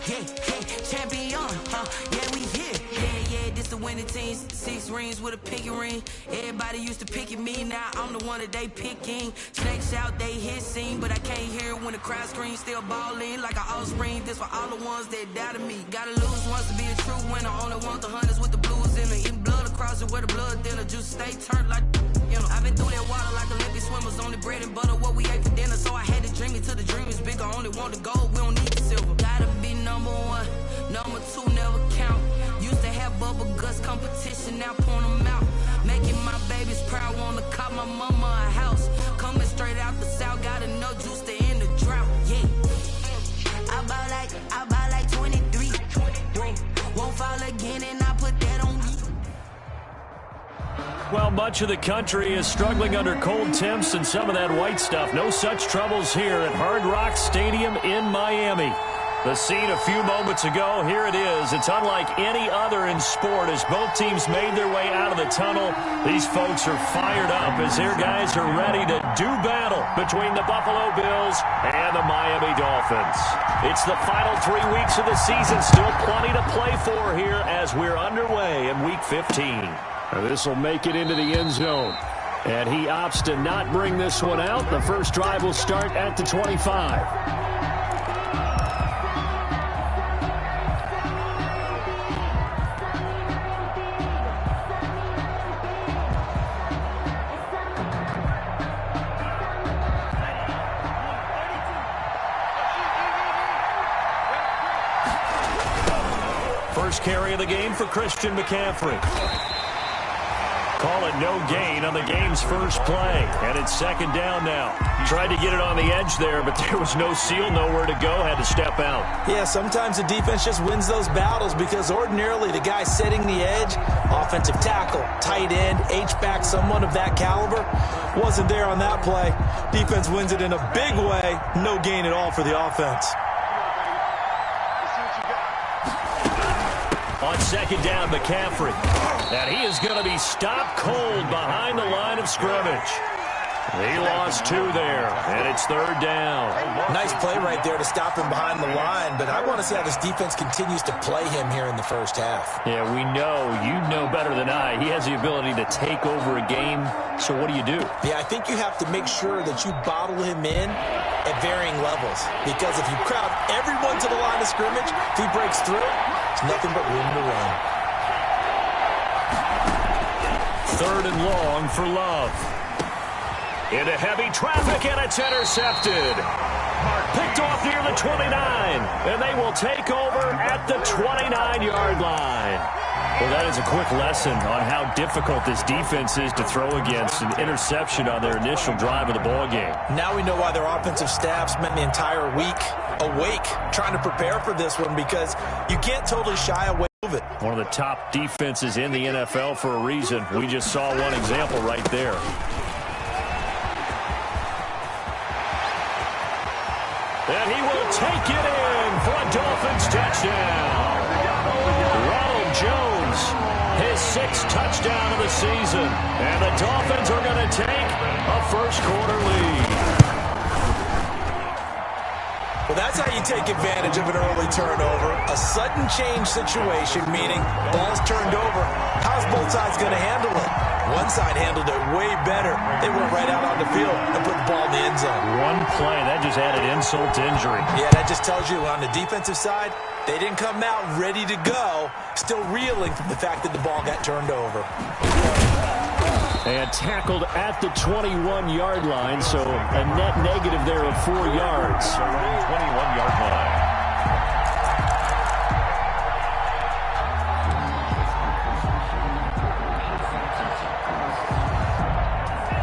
Yeah, champion, yeah, we here. Yeah, this the winning team. 6 rings with a pinky ring. Everybody used to picking me, now I'm the one that they picking. Snakes out, they hissing, but I can't hear it when the crowd screams. Still balling like an offspring. This for all the ones that doubted me. Gotta lose once to be a true winner. Only want the hunters with the blues in it. Eating blood across it where the blood dinner. Juice stay turned like, you know. I've been through that water like Olympic swimmers. Only bread and butter, what we ate for dinner. So I had to dream it till the dream is bigger. Only want the gold, we don't need the silver. Gotta be number 1, number 2 never count. Used to have bubble guts competition, now point them out. Making my babies proud, wanna cop my mama a house. Coming straight out the south, got enough juice to end the drought. Yeah, I buy like 23. Won't fall again, and I put that on me. Well, much of the country is struggling under cold temps and some of that white stuff. No such troubles here at Hard Rock Stadium in Miami. The scene a few moments ago, here it is. It's unlike any other in sport as both teams made their way out of the tunnel. These folks are fired up as their guys are ready to do battle between the Buffalo Bills and the Miami Dolphins. It's the final 3 weeks of the season. Still plenty to play for here as we're underway in Week 15. This will make it into the end zone. And he opts to not bring this one out. The first drive will start at the 25. First carry of the game for Christian McCaffrey. Call it no gain on the game's first play. And it's second down now. Tried to get it on the edge there, but there was no seal, nowhere to go. Had to step out. Yeah, sometimes the defense just wins those battles because ordinarily the guy setting the edge, offensive tackle, tight end, H-back, someone of that caliber, wasn't there on that play. Defense wins it in a big way. No gain at all for the offense. On second down, McCaffrey. And he is going to be stopped cold behind the line of scrimmage. He lost 2 there, and it's third down. Nice play right there to stop him behind the line, but I want to see how this defense continues to play him here in the first half. Yeah, we know. You know better than I. He has the ability to take over a game, so what do? Yeah, I think you have to make sure that you bottle him in at varying levels, because if you crowd everyone to the line of scrimmage, if he breaks through, it's nothing but room to run. Third and long for Love. Into heavy traffic, and it's intercepted. Picked off near the 29, and they will take over at the 29-yard line. Well, that is a quick lesson on how difficult this defense is to throw against. An interception on their initial drive of the ball game. Now we know why their offensive staff spent the entire week awake trying to prepare for this one, because you can't totally shy away from it. One of the top defenses in the NFL for a reason. We just saw one example right there. And he will take it in for a Dolphins touchdown. Ronald Jones, his 6th touchdown of the season. And the Dolphins are going to take a first-quarter lead. Well, that's how you take advantage of an early turnover. A sudden change situation, meaning ball's turned over. How's both sides going to handle it? One side handled it way better. They went right out on the field and put the ball in the end zone. One play, that just added insult to injury. Yeah, that just tells you on the defensive side, they didn't come out ready to go, still reeling from the fact that the ball got turned over. And tackled at the 21-yard line, so a net negative there of 4 yards. Around 21-yard line.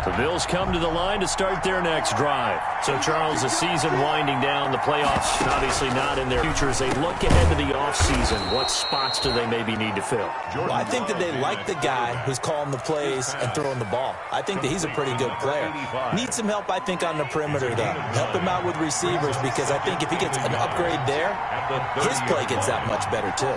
The Bills come to the line to start their next drive. So, Charles, the season winding down, the playoffs obviously not in their future. As they look ahead to the offseason, what spots do they maybe need to fill? Well, I think that they like the guy who's calling the plays and throwing the ball. I think that he's a pretty good player. Needs some help, I think, on the perimeter, though. Help him out with receivers, because I think if he gets an upgrade there, his play gets that much better, too.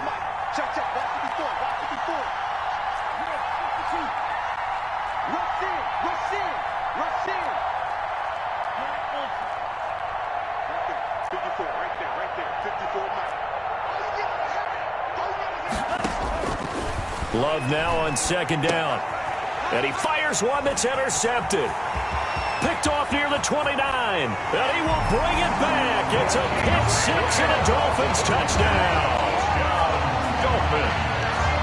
Love now on second down. And he fires one that's intercepted. Picked off near the 29. And he will bring it back. It's a pick six and a Dolphins touchdown. Dolphins.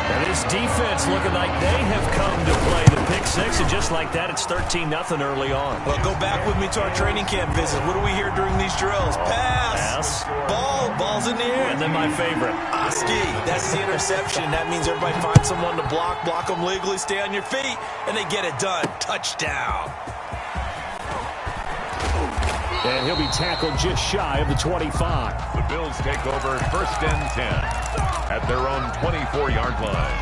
And this defense looking like they have come to play the pick six. And just like that, it's 13-0 early on. Well, go back with me to our training camp visit. What do we hear during these drills? Pass. Ball's in the air. And then my favorite. Oski. That's the interception. That means everybody finds someone to block them legally, stay on your feet, and they get it done. Touchdown. And he'll be tackled just shy of the 25. The Bills take over 1st and 10 at their own 24-yard line.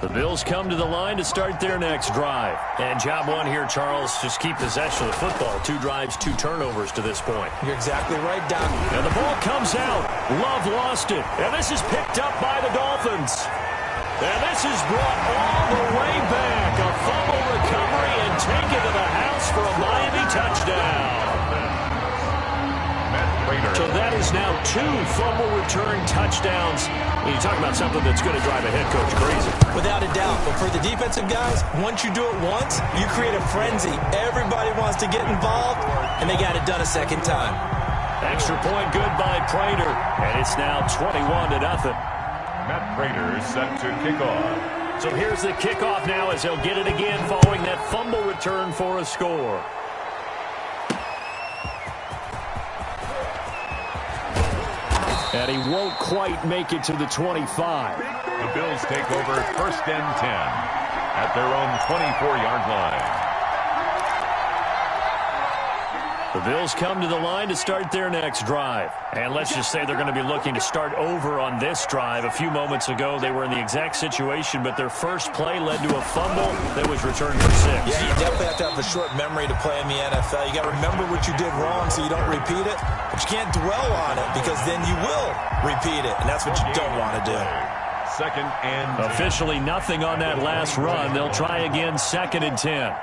The Bills come to the line to start their next drive. And job one here, Charles, just keep possession of the football. 2 drives, 2 turnovers to this point. You're exactly right, Doc. And the ball comes out. Love lost it. And this is picked up by the Dolphins. And this is brought all the way back. A fumble recovery and taken to the house for a Miami touchdown. So that is now 2 fumble return touchdowns. You talk about something that's going to drive a head coach crazy. Without a doubt. But for the defensive guys, once you do it once, you create a frenzy. Everybody wants to get involved, and they got it done a second time. Extra point good by Prater. And it's now 21-0. Matt Prater set to kick off. So here's the kickoff now as they'll get it again following that fumble return for a score. And he won't quite make it to the 25. The Bills take over 1st and 10 at their own 24-yard line. The Bills come to the line to start their next drive. And let's just say they're going to be looking to start over on this drive. A few moments ago, they were in the exact situation, but their first play led to a fumble that was returned for 6. Yeah, you definitely have to have a short memory to play in the NFL. You got to remember what you did wrong so you don't repeat it. But you can't dwell on it because then you will repeat it, and that's what you don't want to do. 2nd and 10. Officially nothing on that last run. They'll try again 2nd and 10.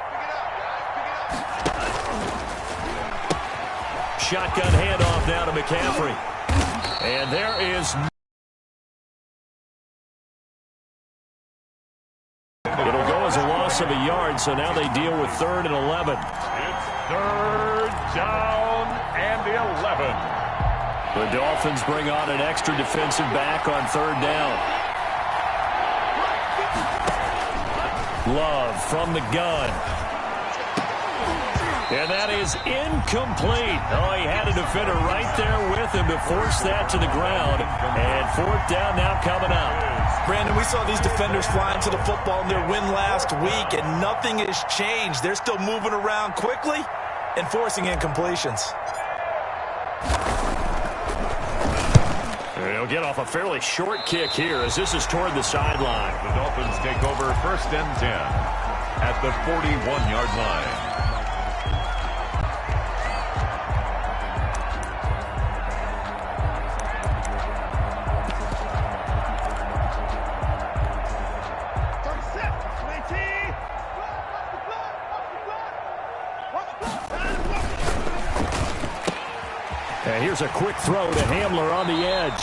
Shotgun handoff now to McCaffrey. And there is... It'll go as a loss of a yard, so now they deal with 3rd and 11. It's 3rd down and 11. The Dolphins bring on an extra defensive back on 3rd down. Love from the gun. And that is incomplete. Oh, he had a defender right there with him to force that to the ground. And 4th down now coming up. Brandon, we saw these defenders flying to the football in their win last week, and nothing has changed. They're still moving around quickly and forcing incompletions. They'll get off a fairly short kick here as this is toward the sideline. The Dolphins take over 1st and 10 at the 41-yard line. And here's a quick throw to Hamler on the edge.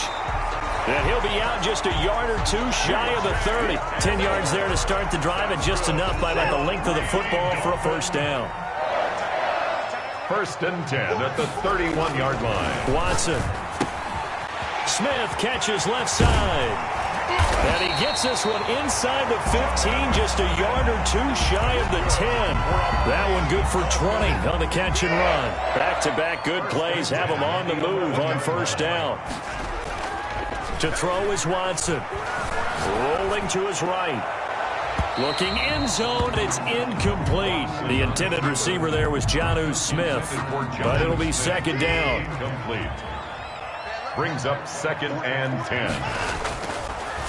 And he'll be out just a yard or 2 shy of the 30. 10 yards there to start the drive, and just enough by about the length of the football for a 1st down. 1st and 10 at the 31-yard line. Watson. Smith catches left side. And he gets this one inside the 15, just a yard or 2 shy of the 10. That one good for 20 on the catch and run. Back-to-back good plays have him on the move on 1st down. To throw is Watson. Rolling to his right. Looking end zone, it's incomplete. The intended receiver there was Jonnu Smith, but it'll be 2nd down. Complete. Brings up 2nd and 10.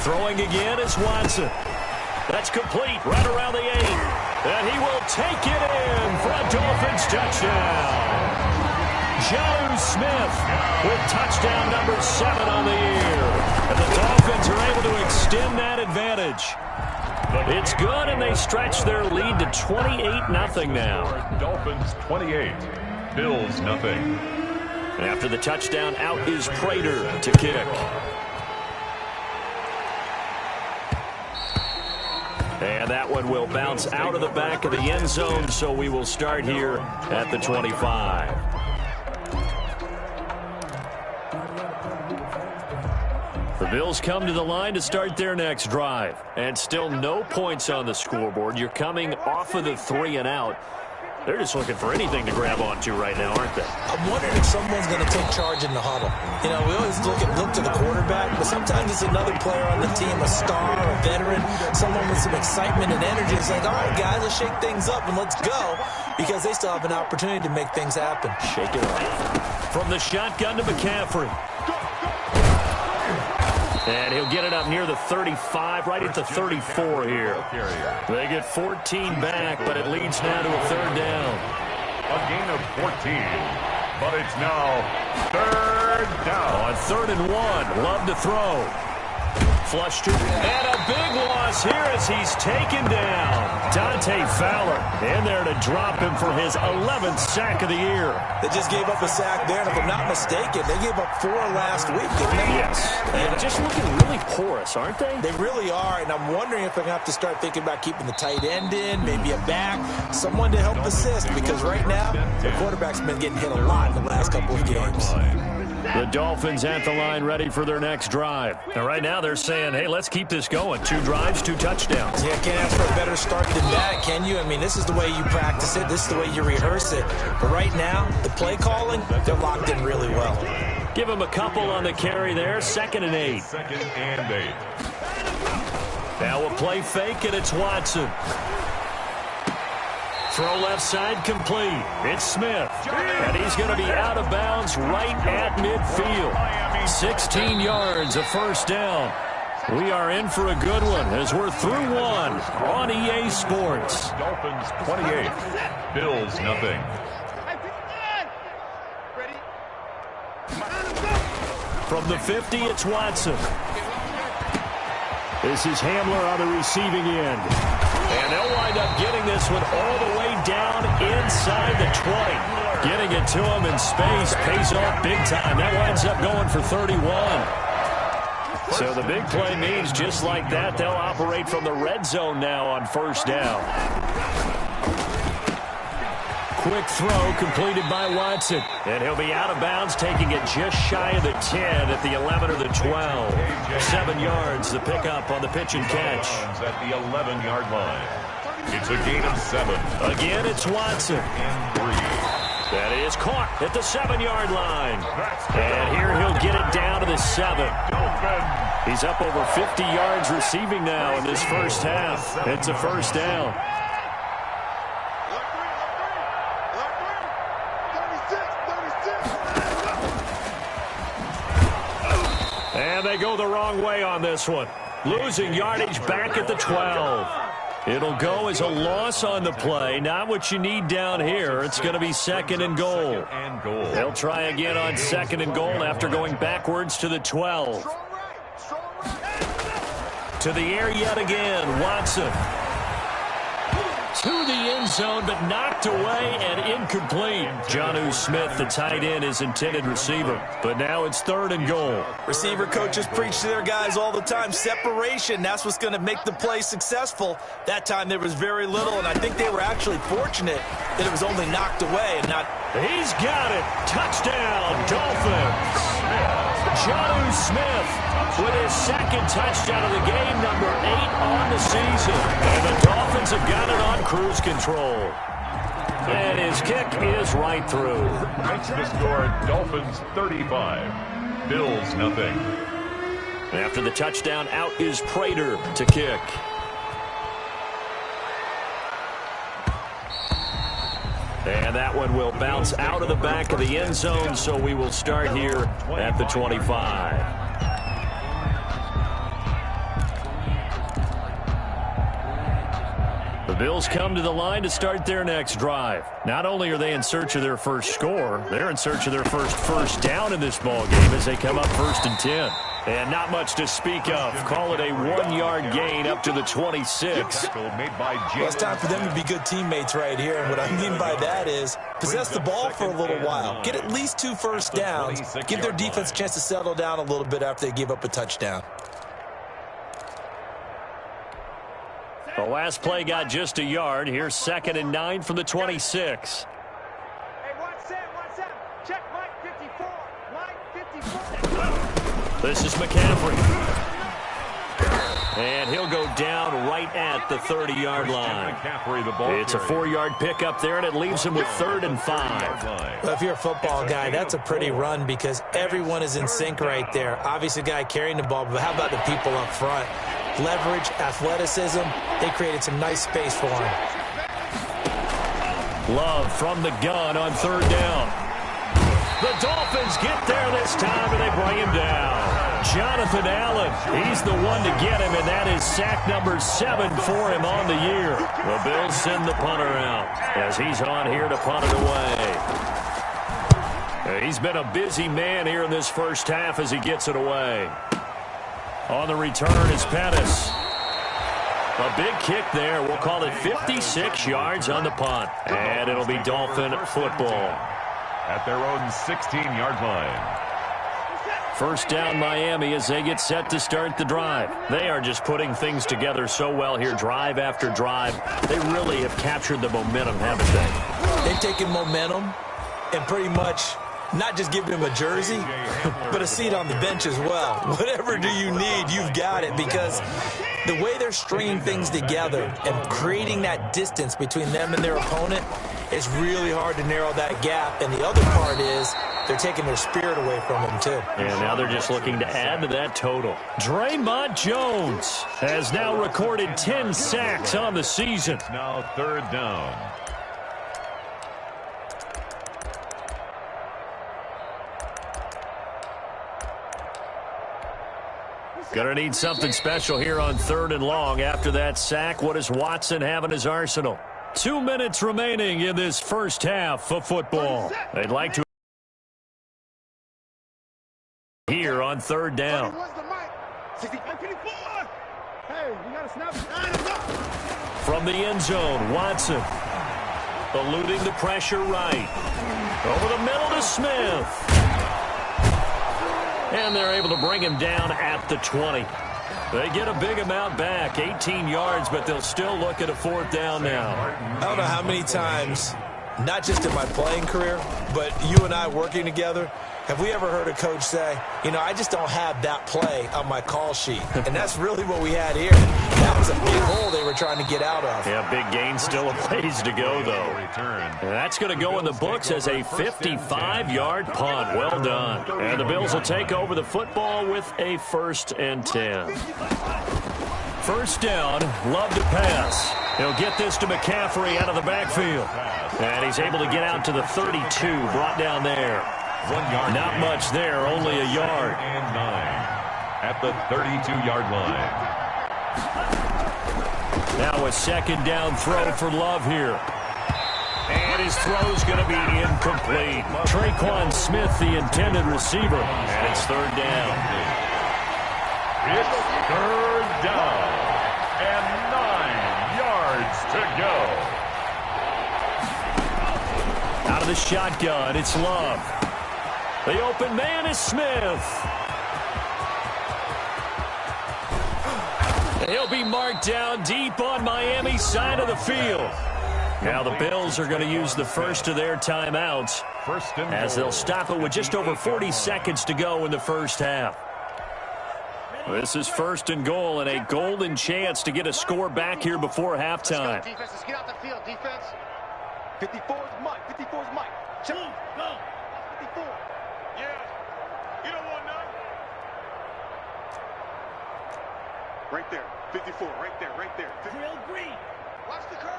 Throwing again is Watson. That's complete right around the 8. And he will take it in for a Dolphins touchdown. Jonnu Smith with touchdown number 7 on the year. And the Dolphins are able to extend that advantage. It's good, and they stretch their lead to 28-0 now. Dolphins 28, Bills nothing. And after the touchdown, out is Prater to kick. And that one will bounce out of the back of the end zone, so we will start here at the 25. The Bills come to the line to start their next drive. And still no points on the scoreboard. You're coming off of the 3 and out. They're just looking for anything to grab onto right now, aren't they? I'm wondering if someone's going to take charge in the huddle. You know, we always look to the quarterback, but sometimes it's another player on the team, a star, a veteran, someone with some excitement and energy. It's like, all right, guys, let's shake things up and let's go, because they still have an opportunity to make things happen. Shake it up. From the shotgun to McCaffrey. And he'll get it up near the 35, right at the 34 here. They get 14 back, but it leads now to a 3rd down. A gain of 14, but it's now 3rd down. On 3rd and 1, Love to throw. Flush to, and a big loss here as he's taken down. Dante Fowler in there to drop him for his 11th sack of the year. They just gave up a sack there, and if I'm not mistaken, they gave up 4 last week, didn't they? Yes. And just looking really porous, aren't they? They really are, and I'm wondering if they're going to have to start thinking about keeping the tight end in, maybe a back, someone to help assist, because right now, the quarterback's been getting hit a lot in the last couple of games. The Dolphins at the line ready for their next drive. And right now they're saying, hey, let's keep this going. 2 drives, 2 touchdowns. Yeah, can't ask for a better start than that, can you? I mean, this is the way you practice it. This is the way you rehearse it. But right now, the play calling, they're locked in really well. Give them a couple on the carry there. 2nd and 8. 2nd and 8. Now a play fake, and it's Watson. Throw left side complete. It's Smith. And he's going to be out of bounds right at midfield. 16 yards, a 1st down. We are in for a good one as we're through 1 on EA Sports. Dolphins 28, Bills nothing. From the 50, it's Watson. This is Hamler on the receiving end. And they'll wind up getting this one all the way down inside the 20. Getting it to him in space pays off big time. That winds up going for 31. So the big play means just like that, they'll operate from the red zone now on 1st down. Quick throw completed by Watson. And he'll be out of bounds, taking it just shy of the 10 at the 11 or the 12. 7 yards, the pickup on the pitch and catch. At the 11-yard line. It's a gain of 7. Again, it's Watson. And 3. That is caught at the 7-yard line. And here he'll get it down to the 7. He's up over 50 yards receiving now in this first half. It's a 1st down. And they go the wrong way on this one. Losing yardage back at the 12. It'll go as a loss on the play. Not what you need down here. It's going to be 2nd and goal. They'll try again on 2nd and goal after going backwards to the 12. To the air yet again, Watson. To the end zone, but knocked away and incomplete. Jonnu Smith, the tight end, is intended receiver. But now it's 3rd and goal. Receiver coaches preach to their guys all the time. Separation, that's what's going to make the play successful. That time there was very little, and I think they were actually fortunate that it was only knocked away and not... He's got it. Touchdown, Dolphins. Jonnu Smith with his 2nd touchdown of the game, number 8 on the season. And the Dolphins have got it on cruise control. And his kick is right through. Makes the score Dolphins 35, Bills nothing. After the touchdown, out is Prater to kick. And that one will bounce out of the back of the end zone, so we will start here at the 25. The Bills come to the line to start their next drive. Not only are they in search of their first score, they're in search of their first down in this ball game as they come up 1st and 10. And not much to speak of. Call it a 1-yard gain up to the 26. Well, it's time for them to be good teammates right here. And what I mean by that is possess the ball for a little while. Get at least 2 first downs. Give their defense a chance to settle down a little bit after they give up a touchdown. The last play got just a yard. Here's 2nd and 9 from the 26. This is McCaffrey. And he'll go down right at the 30-yard line. It's a 4-yard pickup there, and it leaves him with 3rd and 5. Well, if you're a football guy, that's a pretty run because everyone is in sync right there. Obviously, the guy carrying the ball, but how about the people up front? Leverage, athleticism, they created some nice space for him. Love from the gun on 3rd down. The Dolphins get there this time, and they bring him down. Jonathan Allen, he's the one to get him, and that is sack number 7 for him on the year. The Bills send the punter out as he's on here to punt it away. He's been a busy man here in this first half as he gets it away. On the return is Pettis. A big kick there. We'll call it 56 yards on the punt, and it'll be Dolphin football. At their own 16-yard line. First down Miami as they get set to start the drive. They are just putting things together so well here, drive after drive. They really have captured the momentum, haven't they? They've taken momentum and pretty much not just given him a jersey, but a seat on the bench as well. Whatever do you need, you've got it, because the way they're stringing things together and creating that distance between them and their opponent, it's really hard to narrow that gap. And the other part is they're taking their spirit away from them, too. And now they're just looking to add to that total. Draymond Jones has now recorded 10 sacks on the season. Now 3rd down. Gonna need something special here on 3rd and long. After that sack, what does Watson have in his arsenal? 2 minutes remaining in this first half of football. They'd like to here on 3rd down. From the end zone, Watson eluding the pressure right. Over the middle to Smith. And they're able to bring him down at the 20. They get a big amount back, 18 yards, but they'll still look at a 4th down now. I don't know how many times, not just in my playing career, but you and I working together, have we ever heard a coach say, you know, I just don't have that play on my call sheet. And that's really what we had here. That was a big hole they were trying to get out of. Yeah, big gain, still a ways to go, though. And that's going to go in the books as a 55-yard punt. Well done. And the Bills will take over the football with a 1st and 10. First down, Love to pass. He'll get this to McCaffrey out of the backfield. And he's able to get out to the 32, brought down there. 1 yard. Not much there, only a yard. And 9 at the 32-yard line. Now a 2nd down throw for Love here. And his throw's going to be incomplete. Traquan Smith, the intended receiver. And it's 3rd down. It's 3rd down. And 9 yards to go. Out of the shotgun, it's Love. The open man is Smith. He'll be marked down deep on Miami's side of the field. Now the Bills are going to use the first of their timeouts as they'll stop it with just over 40 seconds to go in the first half. This is 1st and goal and a golden chance to get a score back here before halftime. Defense, let's get out the field, defense. 54 is Mike. 54 is Mike. Check. Go. 54. Yeah. You don't want none. Right there. 54. Right there. Right there. Real green. Watch the curve.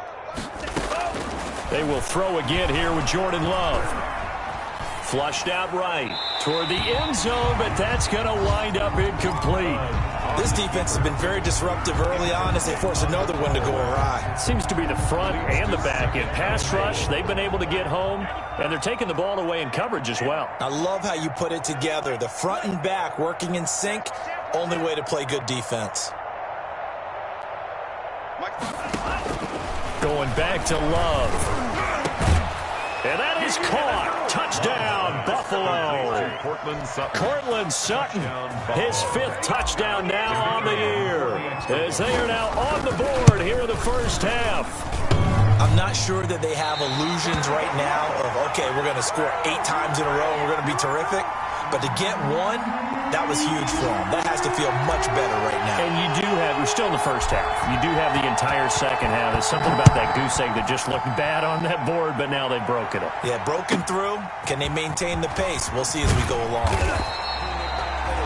They will throw again here with Jordan Love. Flushed out right toward the end zone, but that's going to wind up incomplete. This defense has been very disruptive early on as they force another one to go awry. Seems to be the front and the back. In pass rush, they've been able to get home, and they're taking the ball away in coverage as well. I love how you put it together. The front and back working in sync, only way to play good defense. Going back to Love. And that is caught. Touchdown, Buffalo. Cortland Sutton, his 5th touchdown now on the year, as they are now on the board here in the first half. I'm not sure that they have illusions right now of, okay, we're going to score 8 times in a row and we're going to be terrific. But to get one, that was huge for them. That has to feel much better right now. And you do have, we're still in the first half. You do have the entire second half. There's something about that goose egg that just looked bad on that board, but now they've broken it. Yeah, broken through. Can they maintain the pace? We'll see as we go along.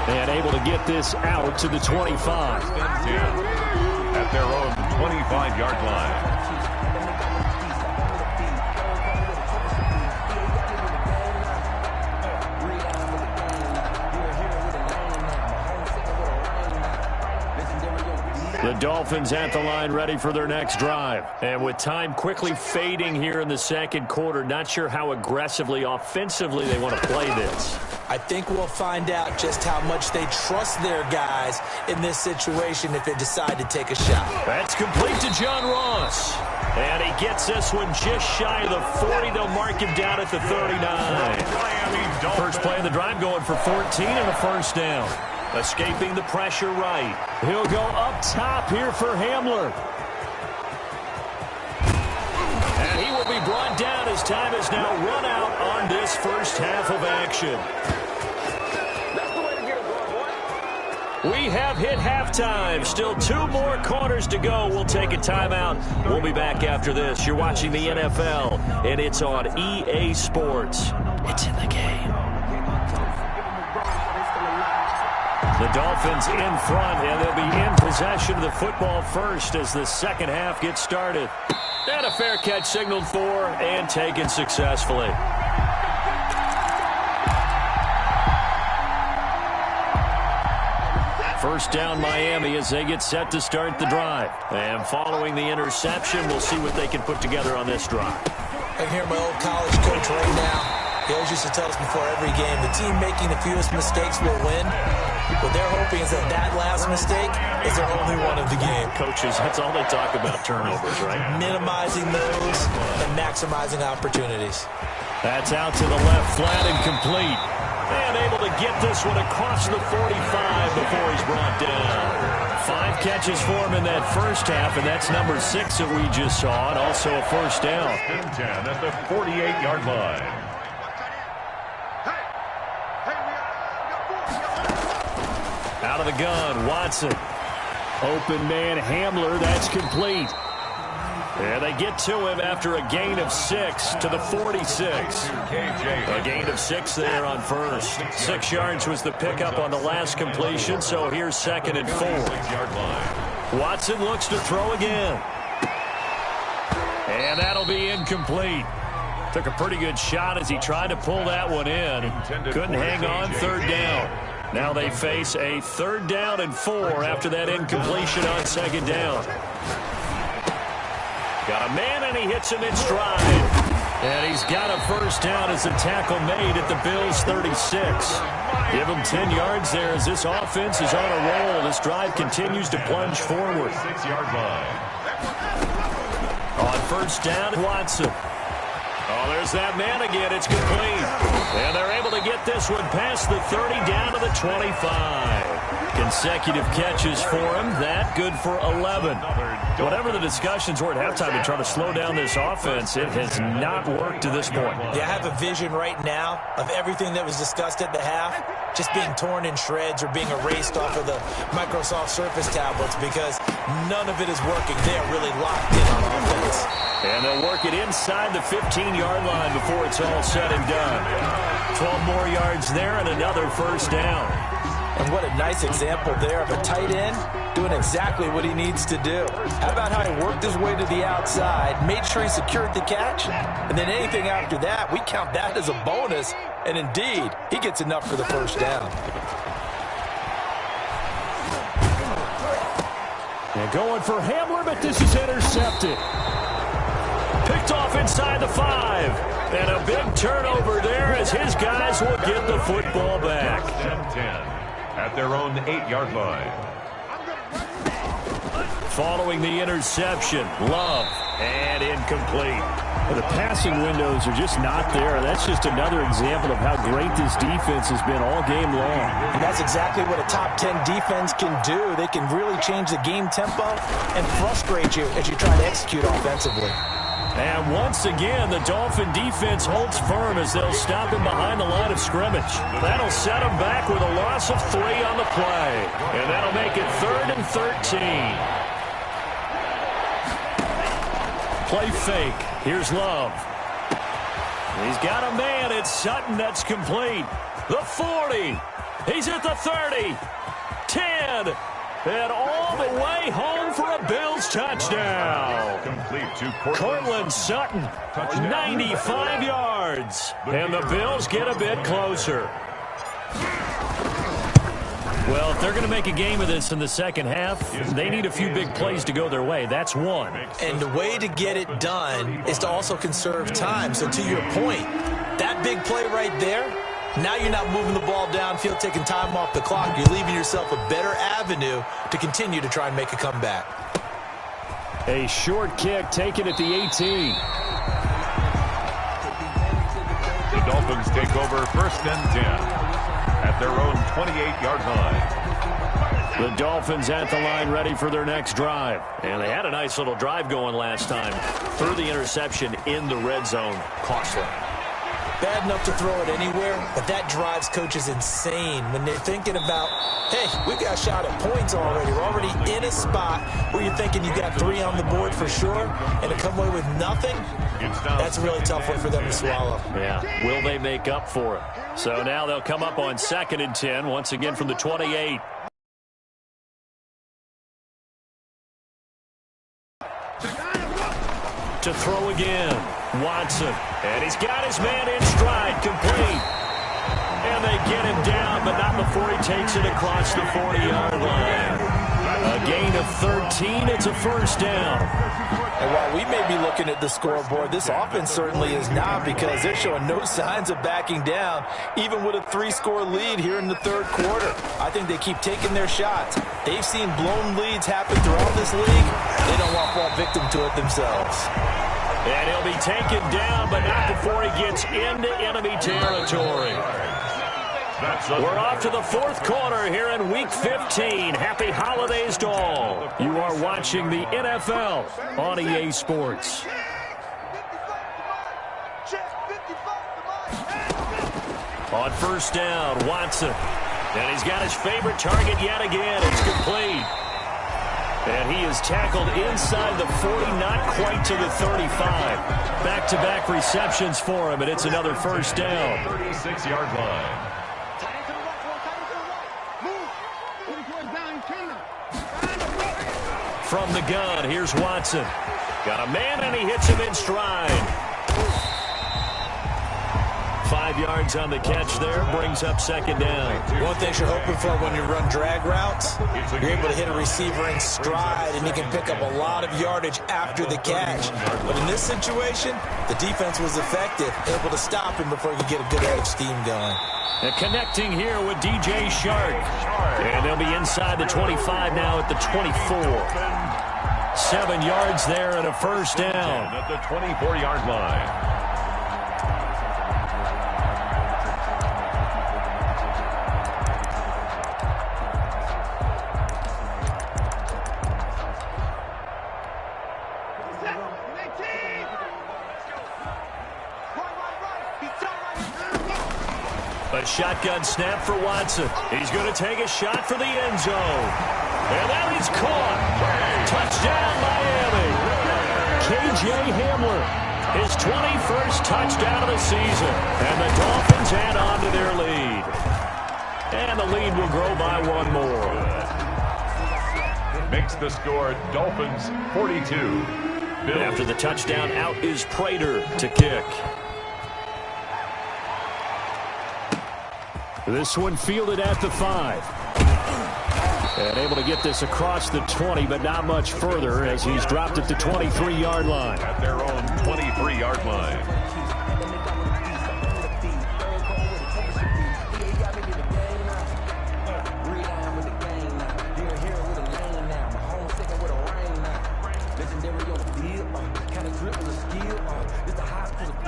And able to get this out to the 25. At their own 25-yard line. The Dolphins at the line ready for their next drive. And with time quickly fading here in the second quarter, not sure how aggressively, offensively they want to play this. I think we'll find out just how much they trust their guys in this situation if they decide to take a shot. That's complete to John Ross. And he gets this one just shy of the 40. They'll mark him down at the 39. First play of the drive going for 14 and a first down. Escaping the pressure right. He'll go up top here for Hamler. And he will be brought down as time has now run out on this first half of action. We have hit halftime. Still 2 more quarters to go. We'll take a timeout. We'll be back after this. You're watching the NFL, and it's on EA Sports. It's in the game. The Dolphins in front, and they'll be in possession of the football first as the second half gets started. And a fair catch signaled for and taken successfully. First down Miami as they get set to start the drive. And following the interception, we'll see what they can put together on this drive. I hear my old college coach right now. He always used to tell us before every game, the team making the fewest mistakes will win. What they're hoping is that that last mistake is their only one of the game. Coaches, that's all they talk about, turnovers, right? Minimizing those and maximizing opportunities. That's out to the left, flat and complete. And able to get this one across the 45 before he's brought down. 5 catches for him in that first half, and that's number 6 that we just saw, and also a first down. 10 at the 48-yard line. Out of the gun, Watson. Open man, Hamler, that's complete. And they get to him after a gain of 6 to the 46. A gain of 6 there on first. 6 yards was the pickup on the last completion, so here's 2nd and 4. Watson looks to throw again. And that'll be incomplete. Took a pretty good shot as he tried to pull that one in. Couldn't hang on, 3rd down. Now they face a 3rd down and 4 after that incompletion on 2nd down. Got a man, and he hits him in stride. And he's got a first down as a tackle made at the Bills' 36. Give him 10 yards there as this offense is on a roll. This drive continues to plunge forward. 6-yard line. On first down, Watson. Oh, there's that man again. It's complete. And they're able to get this one past the 30 down to the 25. Consecutive catches for him. That good for 11. Whatever the discussions were at halftime to try to slow down this offense, it has not worked to this point. Yeah, I have a vision right now of everything that was discussed at the half just being torn in shreds or being erased off of the Microsoft Surface tablets because none of it is working. They are really locked in on offense. And they'll work it inside the 15-yard line before it's all said and done. 12 more yards there and another first down. And what a nice example there of a tight end doing exactly what he needs to do. How about how he worked his way to the outside, made sure he secured the catch, and then anything after that, we count that as a bonus. And indeed, he gets enough for the first down. And going for Hamler, but this is intercepted. Picked off inside the 5. And a big turnover there as his guys will get the football back. 10-10 at their own 8-yard line. Following the interception, Love, and incomplete. Well, the passing windows are just not there. That's just another example of how great this defense has been all game long. And that's exactly what a top 10 defense can do. They can really change the game tempo and frustrate you as you try to execute offensively. And once again, the Dolphin defense holds firm as they'll stop him behind the line of scrimmage. That'll set him back with a loss of 3 on the play. And that'll make it 3rd and 13. Play fake. Here's Love. He's got a man. It's Sutton. That's complete. The 40. He's at the 30. 10. And all the way home for a Bills touchdown. Complete to Cortland Sutton, 95 yards. And the Bills get a bit closer. Well, if they're going to make a game of this in the second half, they need a few big plays to go their way. That's one. And the way to get it done is to also conserve time. So to your point, that big play right there, now you're not moving the ball downfield, taking time off the clock. You're leaving yourself a better avenue to continue to try and make a comeback. A short kick taken at the 18. The Dolphins take over 1st and 10 at their own 28-yard line. The Dolphins at the line ready for their next drive. And they had a nice little drive going last time. Threw the interception in the red zone. Costly. Bad enough to throw it anywhere, but that drives coaches insane when they're thinking about, hey, we got a shot at points already. We're already in a spot where you're thinking you got 3 on the board for sure, and to come away with nothing, that's a really tough one for them to swallow. Yeah, will they make up for it? So now they'll come up on 2nd and 10, once again from the 28. To throw again, Watson. And he's got his man in stride, complete. And they get him down, but not before he takes it across the 40-yard line. A gain of 13, it's a 1st down. And while we may be looking at the scoreboard, this offense certainly is not, because they're showing no signs of backing down, even with a 3-score lead here in the 3rd quarter. I think they keep taking their shots. They've seen blown leads happen throughout this league. They don't want to fall victim to it themselves. And he'll be taken down, but not before he gets into enemy territory. We're off to the 4th quarter here in Week 15. Happy holidays to all. You are watching the NFL on EA Sports. On 1st down, Watson. And he's got his favorite target yet again. It's complete. And he is tackled inside the 40, not quite to the 35. Back-to-back receptions for him, and it's another 1st down. 36-yard line. From the gun, here's Watson. Got a man, and he hits him in stride. 5 yards on the catch there, brings up 2nd down. One thing you're hoping for when you run drag routes, you're able to hit a receiver in stride, and he can pick up a lot of yardage after the catch. But in this situation, the defense was effective, able to stop him before he could get a good head of steam going. And connecting here with DJ Shark. And they'll be inside the 25 now at the 24. 7 yards there and a 1st down. At the 24-yard line. A shotgun snap for Watson. He's going to take a shot for the end zone. And that is caught. Touchdown, Miami. KJ Hamler, his 21st touchdown of the season. And the Dolphins add on to their lead. And the lead will grow by 1 more. Makes the score Dolphins 42. Bills. After the touchdown, out is Prater to kick. This one fielded at the 5. And able to get this across the 20, but not much further as he's dropped at the 23-yard line. At their own 23-yard line.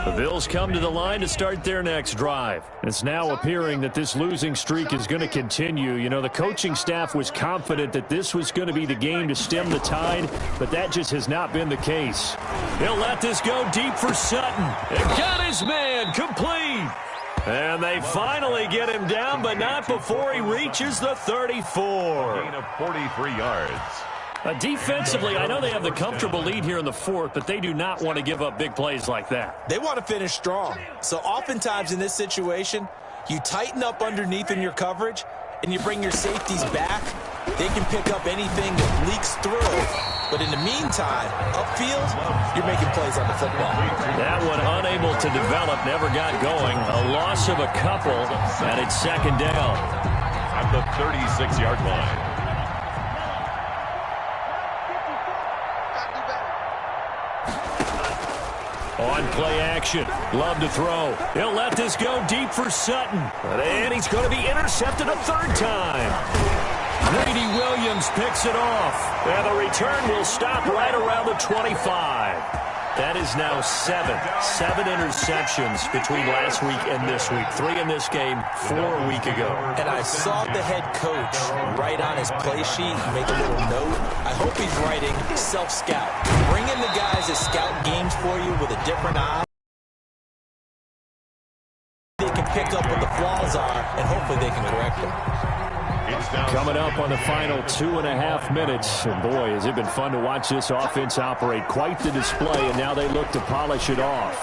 The Bills come to the line to start their next drive. It's now appearing that this losing streak is going to continue. You know, the coaching staff was confident that this was going to be the game to stem the tide, but that just has not been the case. He'll let this go deep for Sutton. It got his man complete. And they finally get him down, but not before he reaches the 34. Gain of 43 yards. Defensively, I know they have the comfortable lead here in the fourth, but they do not want to give up big plays like that. They want to finish strong. So oftentimes in this situation, you tighten up underneath in your coverage, and you bring your safeties back. They can pick up anything that leaks through. But in the meantime, upfield, you're making plays on the football. That one unable to develop, never got going. A loss of a couple, and it's second down. At the 36-yard line. On play action, love to throw. He'll let this go deep for Sutton. And he's going to be intercepted a third time. Grady Williams picks it off. And the return will stop right around the 25. That is now seven interceptions between last week and this week. 3 in this game, 4 a week ago. And I saw the head coach write on his play sheet, make a little note. I hope he's writing self-scout. Bring in the guys that scout games for you with a different eye. They can pick up what the flaws are, and hopefully they can correct them. Coming up on the final 2.5 minutes. And boy, has it been fun to watch this offense operate. Quite the display, and now they look to polish it off.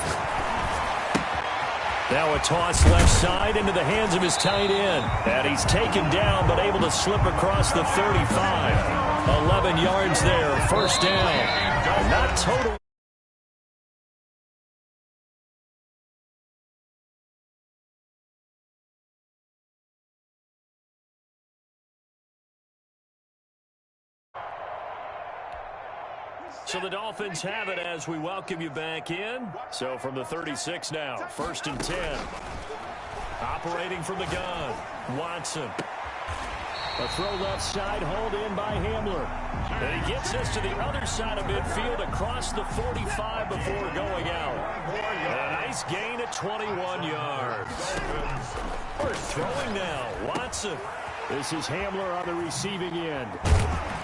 Now a toss left side into the hands of his tight end. And he's taken down, but able to slip across the 35. 11 yards there, first down. Not totally. So the Dolphins have it as we welcome you back in. So from the 36 now, 1st and 10. Operating from the gun, Watson. A throw left side, hauled in by Hamler. And he gets this to the other side of midfield across the 45 before going out. A nice gain at 21 yards. Throwing now, Watson. This is Hamler on the receiving end.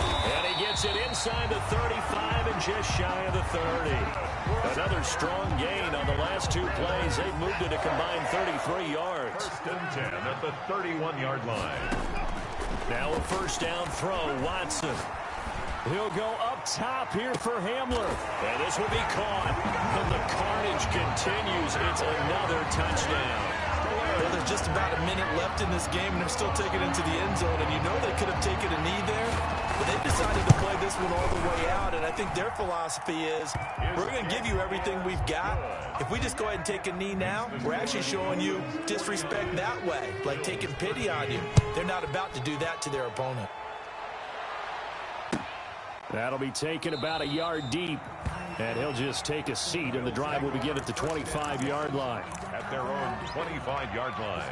And he gets it inside the 35 and just shy of the 30. Another strong gain on the last 2 plays. They've moved it a combined 33 yards. 1st and 10 at the 31-yard line. Now a first down throw, Watson. He'll go up top here for Hamler. And this will be caught. And the carnage continues. It's another touchdown. Well, there's just about a minute left in this game, and they're still taking it into the end zone. And you know they could have taken a knee there, but they decided to play this one all the way out. And I think their philosophy is, we're going to give you everything we've got. If we just go ahead and take a knee now, we're actually showing you disrespect that way, like taking pity on you. They're not about to do that to their opponent. That'll be taken about a yard deep. And he'll just take a seat, and the drive will begin at the 25-yard line. At their own 25-yard line.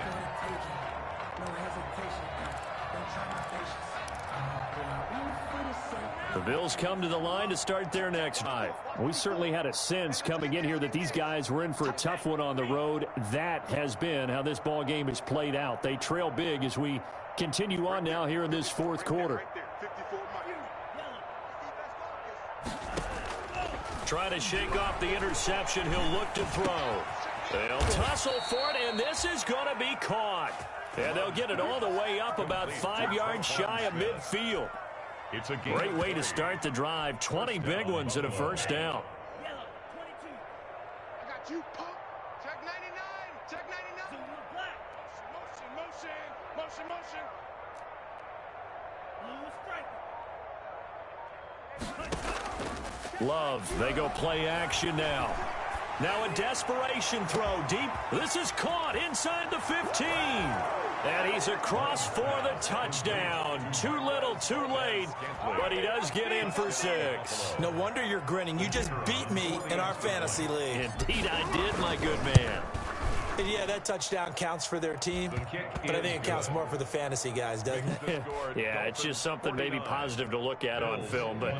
The Bills come to the line to start their next drive. We certainly had a sense coming in here that these guys were in for a tough one on the road. That has been how this ball game has played out. They trail big as we continue on now here in this 4th quarter. Trying to shake off the interception. He'll look to throw. They'll tussle for it, and this is going to be caught. And they'll get it all the way up about 5 yards shy of midfield. It's a great way to start the drive. 20 big ones at a first down. I got you, pump. Check 99. Check 99. Motion. Love, they go play action now. Now a desperation throw deep. This is caught inside the 15. And he's across for the touchdown. Too little, too late, but he does get in for 6. No wonder you're grinning. You just beat me in our fantasy league. Indeed I did, my good man. And yeah, that touchdown counts for their team, but I think it counts more for the fantasy guys, doesn't it? Yeah, it's just something maybe positive to look at on film, but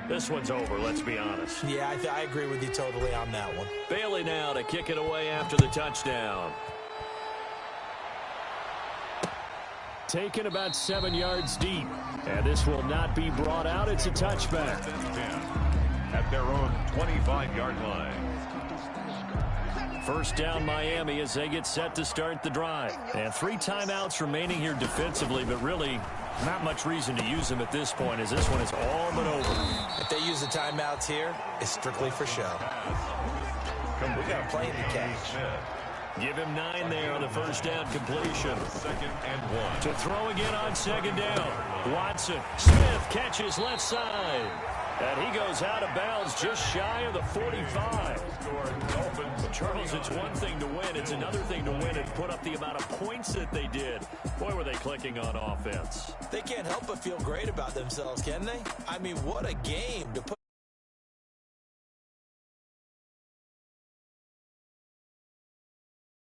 this one's over, let's be honest. Yeah, I agree with you totally on that one. Bailey now to kick it away after the touchdown. Taken about 7 yards deep, and this will not be brought out. It's a touchback. At their own 25-yard line. First down Miami as they get set to start the drive. And 3 timeouts remaining here defensively, but really not much reason to use them at this point as this one is all but over. If they use the timeouts here, it's strictly for show. We got a play in the catch. Give him 9 there on the first down completion. 2nd and 1. To throw again on 2nd down. Watson. Smith catches left side. And he goes out of bounds just shy of the 45. Charles, it's one thing to win. It's another thing to win and put up the amount of points that they did. Boy, were they clicking on offense. They can't help but feel great about themselves, can they? I mean, what a game to put